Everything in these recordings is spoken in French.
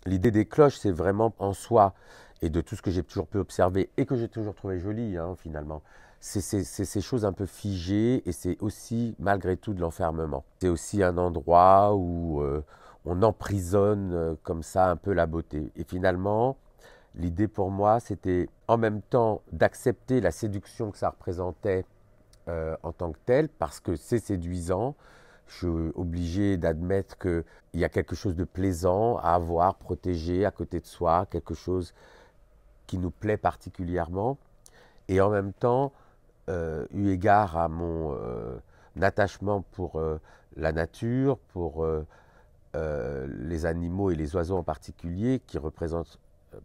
L'idée des cloches, c'est vraiment en soi, et de tout ce que j'ai toujours pu observer et que j'ai toujours trouvé joli, hein, finalement. C'est ces choses un peu figées et c'est aussi, malgré tout, de l'enfermement. C'est aussi un endroit où on emprisonne comme ça un peu la beauté. Et finalement, l'idée pour moi, c'était en même temps d'accepter la séduction que ça représentait en tant que telle, parce que c'est séduisant. Je suis obligé d'admettre qu'il y a quelque chose de plaisant à avoir, protégé à côté de soi, quelque chose qui nous plaît particulièrement. Et en même temps, eu égard à mon attachement pour la nature, pour les animaux et les oiseaux en particulier, qui représentent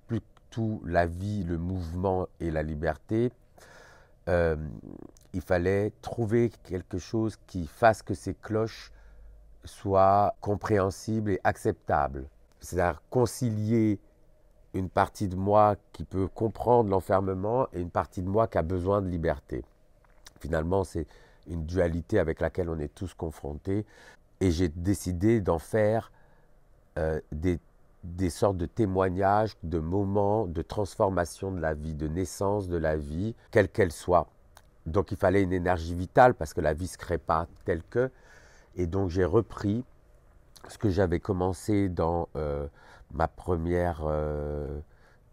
plus que tout la vie, le mouvement et la liberté, euh, il fallait trouver quelque chose qui fasse que ces cloches soient compréhensibles et acceptables. C'est-à-dire concilier une partie de moi qui peut comprendre l'enfermement et une partie de moi qui a besoin de liberté. Finalement, c'est une dualité avec laquelle on est tous confrontés. Et j'ai décidé d'en faire des sortes de témoignages, de moments de transformation de la vie, de naissance de la vie, quelle qu'elle soit. Donc il fallait une énergie vitale parce que la vie ne se crée pas telle que. Et donc j'ai repris ce que j'avais commencé dans ma première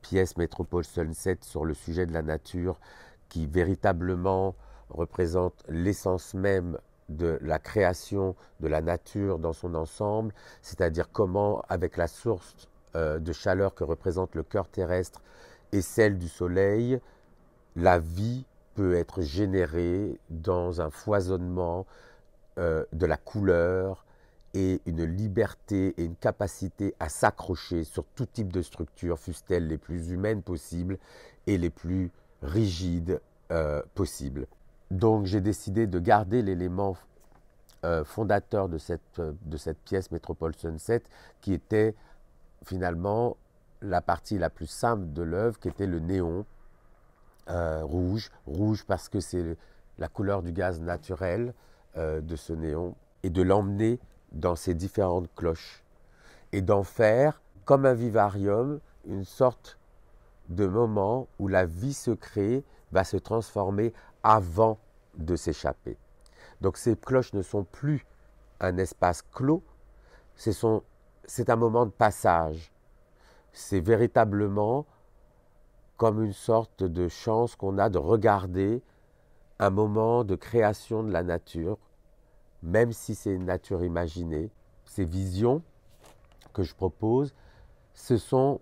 pièce Métropole Sunset sur le sujet de la nature, qui véritablement représente l'essence même de la création de la nature dans son ensemble, c'est-à-dire comment, avec la source de chaleur que représente le cœur terrestre et celle du soleil, la vie peut être générée dans un foisonnement de la couleur et une liberté et une capacité à s'accrocher sur tout type de structure, fussent-elles les plus humaines possibles et les plus rigides possibles. Donc j'ai décidé de garder l'élément fondateur de cette pièce Métropole Sunset, qui était finalement la partie la plus simple de l'œuvre, qui était le néon rouge. Rouge parce que c'est la couleur du gaz naturel de ce néon, et de l'emmener dans ces différentes cloches et d'en faire, comme un vivarium, une sorte de moment où la vie se crée, va se transformer avant de s'échapper. Donc ces cloches ne sont plus un espace clos, c'est un moment de passage. C'est véritablement comme une sorte de chance qu'on a de regarder un moment de création de la nature, même si c'est une nature imaginée. Ces visions que je propose, ce sont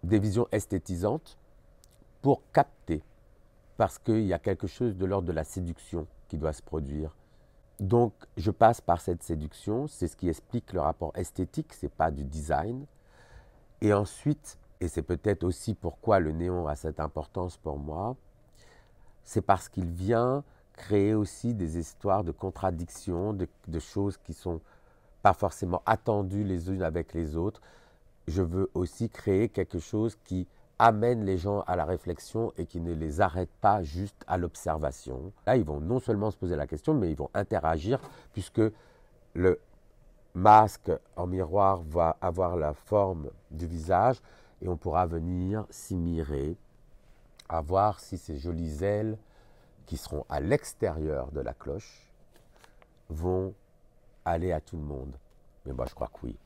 des visions esthétisantes pour capter, parce qu'il y a quelque chose de l'ordre de la séduction qui doit se produire. Donc je passe par cette séduction, c'est ce qui explique le rapport esthétique, ce n'est pas du design. Et ensuite, et c'est peut-être aussi pourquoi le néon a cette importance pour moi, c'est parce qu'il vient créer aussi des histoires de contradictions, de choses qui ne sont pas forcément attendues les unes avec les autres. Je veux aussi créer quelque chose qui amène les gens à la réflexion et qui ne les arrête pas juste à l'observation. Là, ils vont non seulement se poser la question, mais ils vont interagir, puisque le masque en miroir va avoir la forme du visage et on pourra venir s'y mirer, à voir si ces jolies ailes qui seront à l'extérieur de la cloche vont aller à tout le monde. Mais moi, je crois que oui.